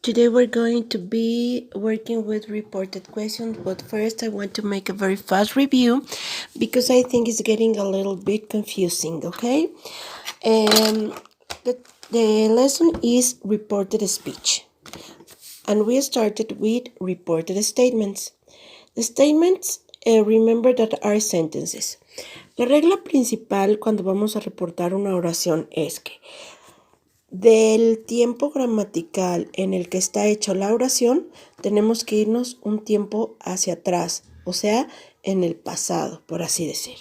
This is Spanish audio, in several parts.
Today we're going to be working with reported questions, but first I want to make a very fast review because I think it's getting a little bit confusing, okay? The, the lesson is reported speech, and we started with reported statements. The statements, remember that are sentences. La regla principal cuando vamos a reportar una oración es que del tiempo gramatical en el que está hecha la oración, tenemos que irnos un tiempo hacia atrás, o sea, en el pasado, por así decir.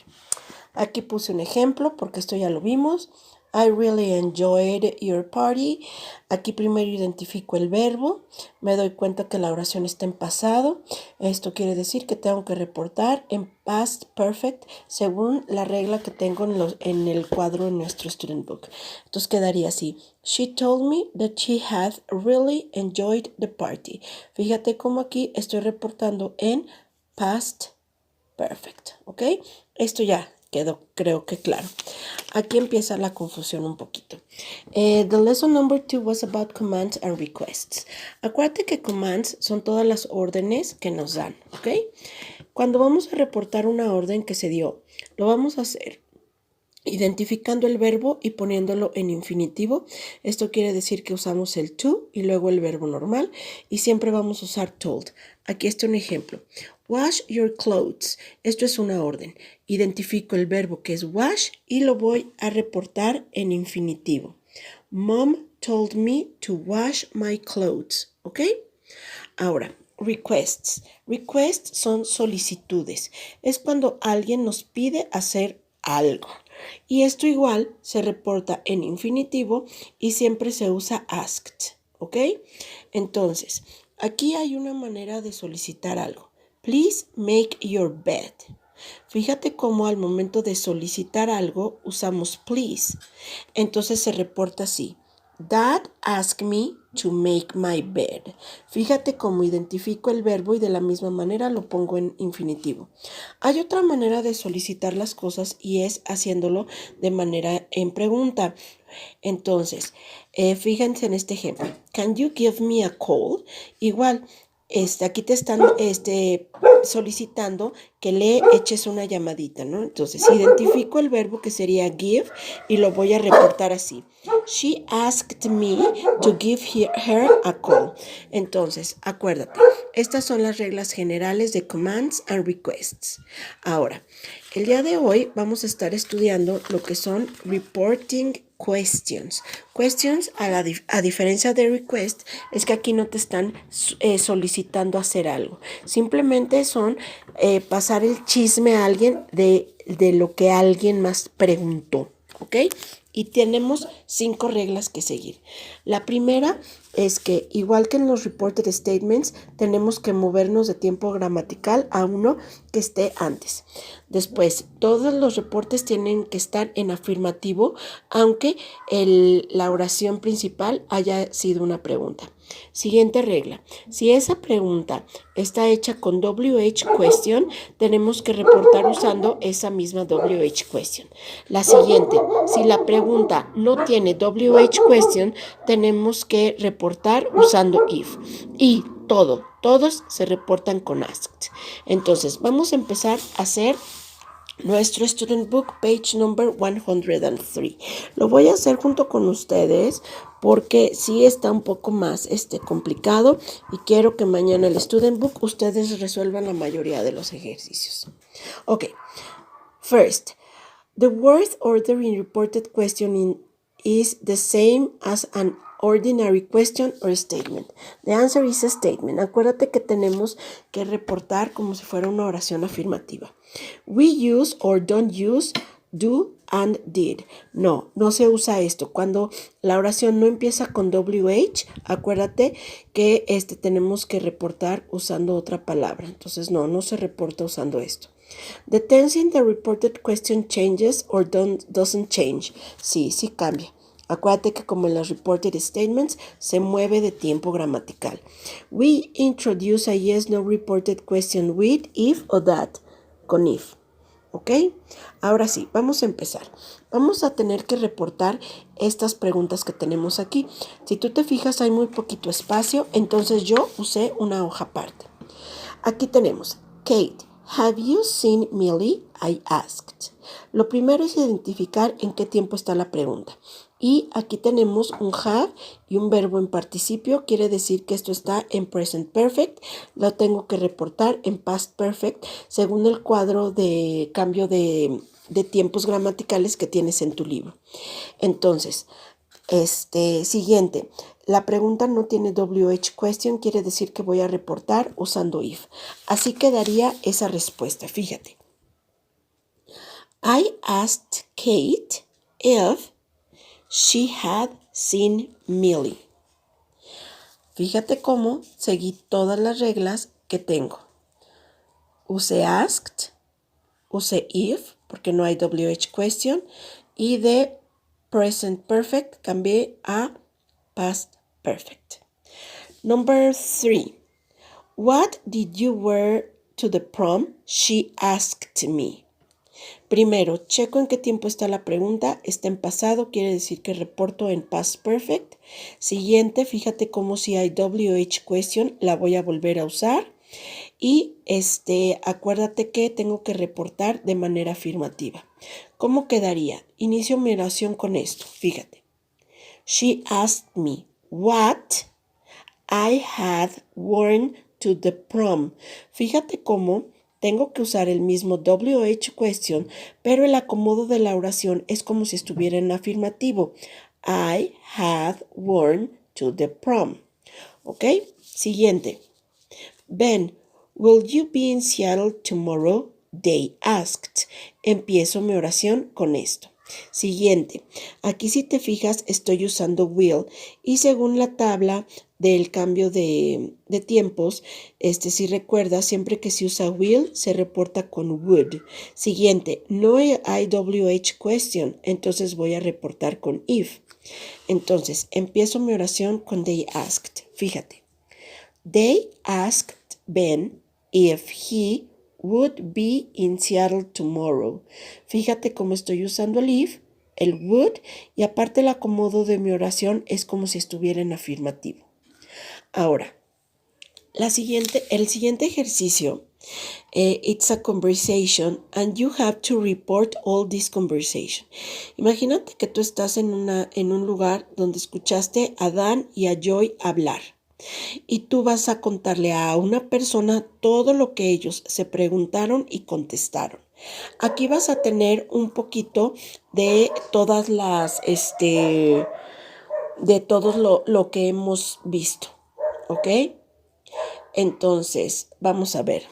Aquí puse un ejemplo porque esto ya lo vimos. I really enjoyed your party. Aquí primero identifico el verbo. Me doy cuenta que la oración está en pasado. Esto quiere decir que tengo que reportar en past perfect según la regla que tengo en el cuadro en nuestro student book. Entonces quedaría así. She told me that she had really enjoyed the party. Fíjate cómo aquí estoy reportando en past perfect. ¿Ok? Esto ya quedó, creo que claro. Aquí empieza la confusión un poquito. The lesson number 2 was about commands and requests. Acuérdate que commands son todas las órdenes que nos dan, ¿ok? Cuando vamos a reportar una orden que se dio, lo vamos a hacer identificando el verbo y poniéndolo en infinitivo. Esto quiere decir que usamos el to y luego el verbo normal y siempre vamos a usar told. Aquí está un ejemplo. Wash your clothes. Esto es una orden. Identifico el verbo que es wash y lo voy a reportar en infinitivo. Mom told me to wash my clothes. ¿Ok? Ahora, requests. Requests son solicitudes. Es cuando alguien nos pide hacer algo. Y esto igual se reporta en infinitivo y siempre se usa asked, ¿ok? Entonces, aquí hay una manera de solicitar algo. Please make your bed. Fíjate cómo al momento de solicitar algo usamos please. Entonces se reporta así. Dad asked me to make my bed. Fíjate cómo identifico el verbo y de la misma manera lo pongo en infinitivo. Hay otra manera de solicitar las cosas y es haciéndolo de manera en pregunta. Entonces, fíjense en este ejemplo. Can you give me a call? Igual, aquí te están solicitando que le eches una llamadita, ¿no? Entonces, identifico el verbo que sería give y lo voy a reportar así. She asked me to give her a call. Entonces, acuérdate, estas son las reglas generales de commands and requests. Ahora, el día de hoy vamos a estar estudiando lo que son reporting questions. Questions, a diferencia de request, es que aquí no te están solicitando hacer algo. Simplemente son pasar el chisme a alguien de lo que alguien más preguntó. ¿Ok? Y tenemos 5 reglas que seguir. La primera es que, igual que en los reported statements, tenemos que movernos de tiempo gramatical a uno que esté antes. Después, todos los reportes tienen que estar en afirmativo, aunque la oración principal haya sido una pregunta. Siguiente regla. Si esa pregunta está hecha con WH question, tenemos que reportar usando esa misma WH question. La siguiente. Si la pregunta no tiene WH question, tenemos que reportar usando if. Y todos se reportan con asked. Entonces, vamos a empezar a hacer nuestro Student Book, page number 103. Lo voy a hacer junto con ustedes porque sí está un poco más complicado y quiero que mañana el Student Book ustedes resuelvan la mayoría de los ejercicios. Ok, first, the word order in reported questioning is the same as an ordinary question or statement. The answer is a statement. Acuérdate que tenemos que reportar como si fuera una oración afirmativa. We use or don't use do and did. No se usa esto. Cuando la oración no empieza con WH, acuérdate que tenemos que reportar usando otra palabra. Entonces no se reporta usando esto. The tense in the reported question changes or doesn't change. Sí cambia. Acuérdate que como en los reported statements se mueve de tiempo gramatical. We introduce a yes-no reported question with if o that, con if. ¿Ok? Ahora sí, vamos a empezar. Vamos a tener que reportar estas preguntas que tenemos aquí. Si tú te fijas, hay muy poquito espacio, entonces yo usé una hoja aparte. Aquí tenemos, Kate, have you seen Millie? I asked. Lo primero es identificar en qué tiempo está la pregunta. Y aquí tenemos un have y un verbo en participio. Quiere decir que esto está en present perfect. Lo tengo que reportar en past perfect según el cuadro de cambio de tiempos gramaticales que tienes en tu libro. Entonces, siguiente. La pregunta no tiene WH question, quiere decir que voy a reportar usando if. Así quedaría esa respuesta, fíjate. I asked Kate if she had seen Millie. Fíjate cómo seguí todas las reglas que tengo. Usé asked, usé if, porque no hay WH question, y de present perfect cambié a past perfect. Number 3. What did you wear to the prom? She asked me. Primero, checo en qué tiempo está la pregunta. Está en pasado, quiere decir que reporto en past perfect. Siguiente, fíjate cómo si hay WH question, la voy a volver a usar. Y acuérdate que tengo que reportar de manera afirmativa. ¿Cómo quedaría? Inicio mi oración con esto, fíjate. She asked me what I had worn to the prom. Fíjate cómo tengo que usar el mismo WH question, pero el acomodo de la oración es como si estuviera en afirmativo. I had worn to the prom. ¿Ok? Siguiente. Ben, will you be in Seattle tomorrow? They asked. Empiezo mi oración con esto. Siguiente. Aquí si te fijas estoy usando will y según la tabla del cambio de tiempos, si recuerdas, siempre que se usa will se reporta con would. Siguiente. No hay WH question, entonces voy a reportar con if. Entonces, empiezo mi oración con they asked. Fíjate. They asked Ben if he would be in Seattle tomorrow. Fíjate cómo estoy usando el if, el would, y aparte el acomodo de mi oración es como si estuviera en afirmativo. Ahora, el siguiente ejercicio, it's a conversation and you have to report all this conversation. Imagínate que tú estás en un lugar donde escuchaste a Dan y a Joy hablar. Y tú vas a contarle a una persona todo lo que ellos se preguntaron y contestaron. Aquí vas a tener un poquito de todas las, de todo lo que hemos visto, ¿ok? Entonces, vamos a ver.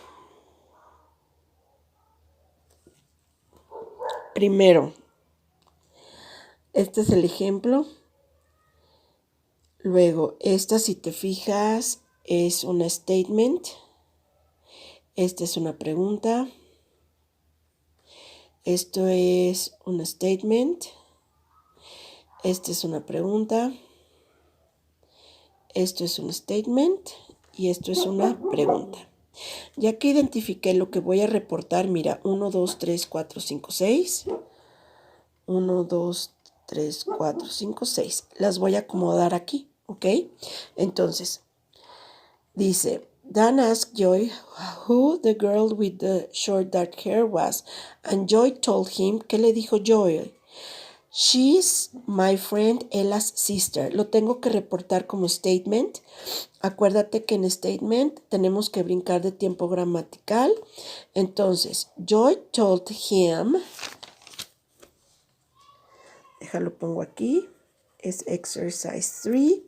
Primero, este es el ejemplo. Luego, esta, si te fijas, es una statement. Esta es una pregunta. Esto es un statement. Esta es una pregunta. Esto es un statement. Y esto es una pregunta. Ya que identifiqué lo que voy a reportar, mira, 1, 2, 3, 4, 5, 6. 1, 2, 3, 4, 5, 6. Las voy a acomodar aquí, ¿ok? Entonces, dice, Dan asked Joy who the girl with the short dark hair was. And Joy told him, ¿qué le dijo Joy? She's my friend Ella's sister. Lo tengo que reportar como statement. Acuérdate que en statement tenemos que brincar de tiempo gramatical. Entonces, Joy told him. Déjalo pongo aquí. Es exercise 3.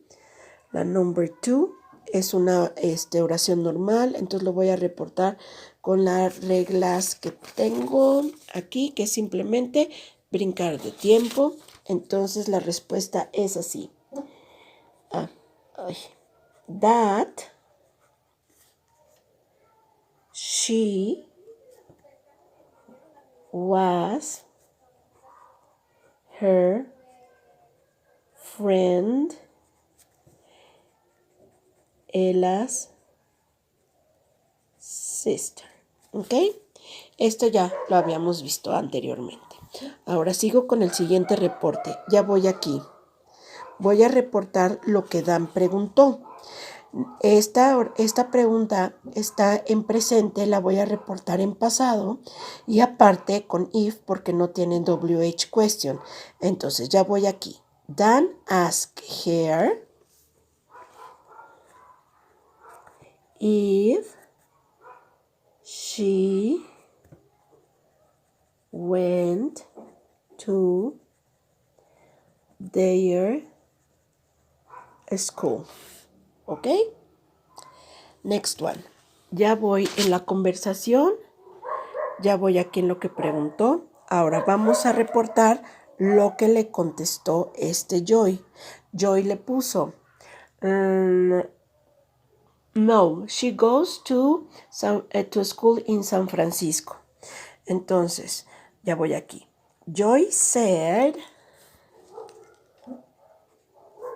La number 2 es una oración normal. Entonces lo voy a reportar con las reglas que tengo aquí, que es simplemente brincar de tiempo. Entonces la respuesta es así. That she was her friend Ella's sister. ¿Ok? Esto ya lo habíamos visto anteriormente. Ahora sigo con el siguiente reporte. Ya voy aquí. Voy a reportar lo que Dan preguntó. Esta pregunta está en presente, la voy a reportar en pasado y aparte con if porque no tienen WH question. Entonces ya voy aquí. Dan asked her if she went to their school. ¿Ok? Next one. Ya voy en la conversación. Ya voy aquí en lo que preguntó. Ahora vamos a reportar lo que le contestó Joy. Joy le puso, no, she goes to school in San Francisco. Entonces, ya voy aquí. Joy said,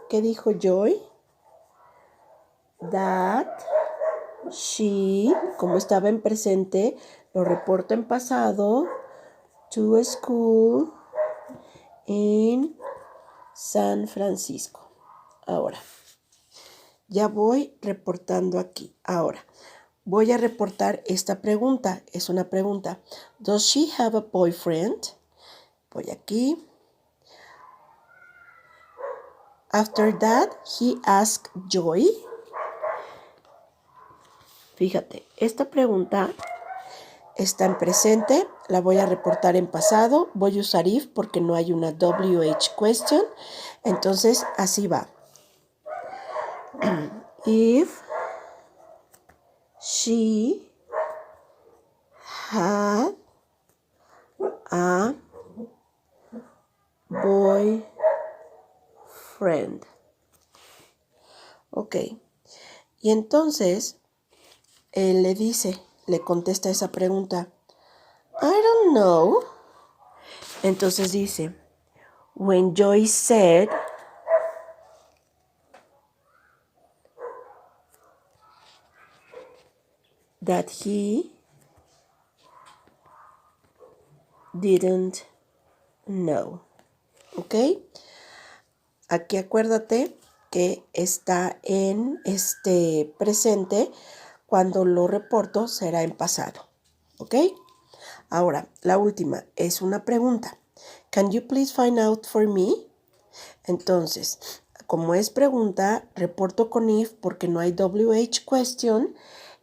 ¿qué dijo Joy? That she, como estaba en presente, lo reporto en pasado, to school in San Francisco. Ahora, ya voy reportando aquí. Ahora, voy a reportar esta pregunta. Es una pregunta. Does she have a boyfriend? Voy aquí. After that, he asked Joy. Fíjate, esta pregunta está en presente, la voy a reportar en pasado, voy a usar if porque no hay una WH question, entonces así va. If she had a boyfriend. Ok, y entonces él le contesta esa pregunta. I don't know. Entonces dice, when Joy said that he didn't know. ¿Ok? Aquí acuérdate que está en este presente. Cuando lo reporto será en pasado. ¿Ok? Ahora, la última es una pregunta. Can you please find out for me? Entonces, como es pregunta, reporto con if porque no hay WH question.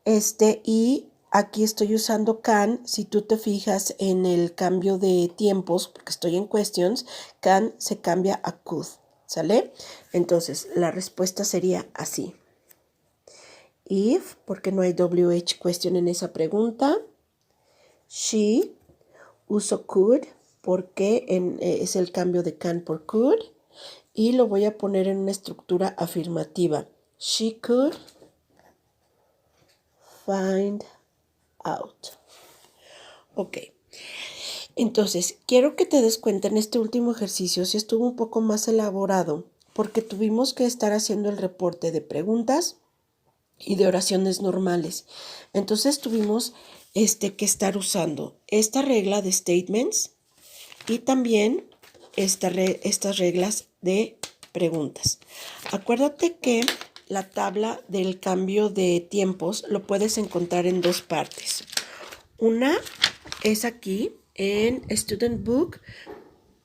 Y aquí estoy usando can. Si tú te fijas en el cambio de tiempos, porque estoy en questions, can se cambia a could. ¿Sale? Entonces, la respuesta sería así. If, porque no hay WH question en esa pregunta. She, uso could, porque es el cambio de can por could. Y lo voy a poner en una estructura afirmativa. She could find out. Ok. Entonces, quiero que te des cuenta en este último ejercicio si estuvo un poco más elaborado, porque tuvimos que estar haciendo el reporte de preguntas y de oraciones normales. Entonces tuvimos que estar usando esta regla de statements y también estas reglas de preguntas. Acuérdate que la tabla del cambio de tiempos lo puedes encontrar en dos partes. Una es aquí en Student Book,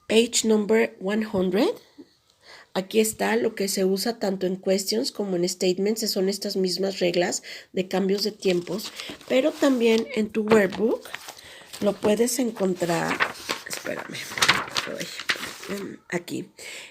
page number 100. Aquí está lo que se usa tanto en questions como en statements, son estas mismas reglas de cambios de tiempos, pero también en tu workbook lo puedes encontrar, espérame, aquí,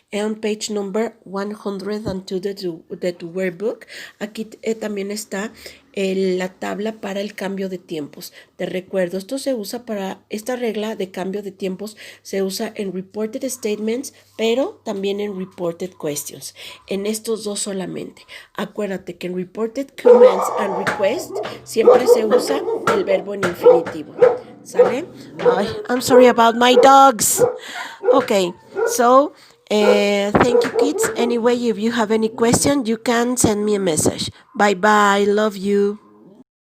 en page number 102 de tu workbook. Aquí también está la tabla para el cambio de tiempos. Te recuerdo, esto se usa para, esta regla de cambio de tiempos se usa en reported statements, pero también en reported questions. En estos dos solamente. Acuérdate que en reported comments and requests siempre se usa el verbo en infinitivo. ¿Sale? I'm sorry about my dogs. Okay, so thank you, kids. Anyway, if you have any question, you can send me a message. Bye bye. Love you.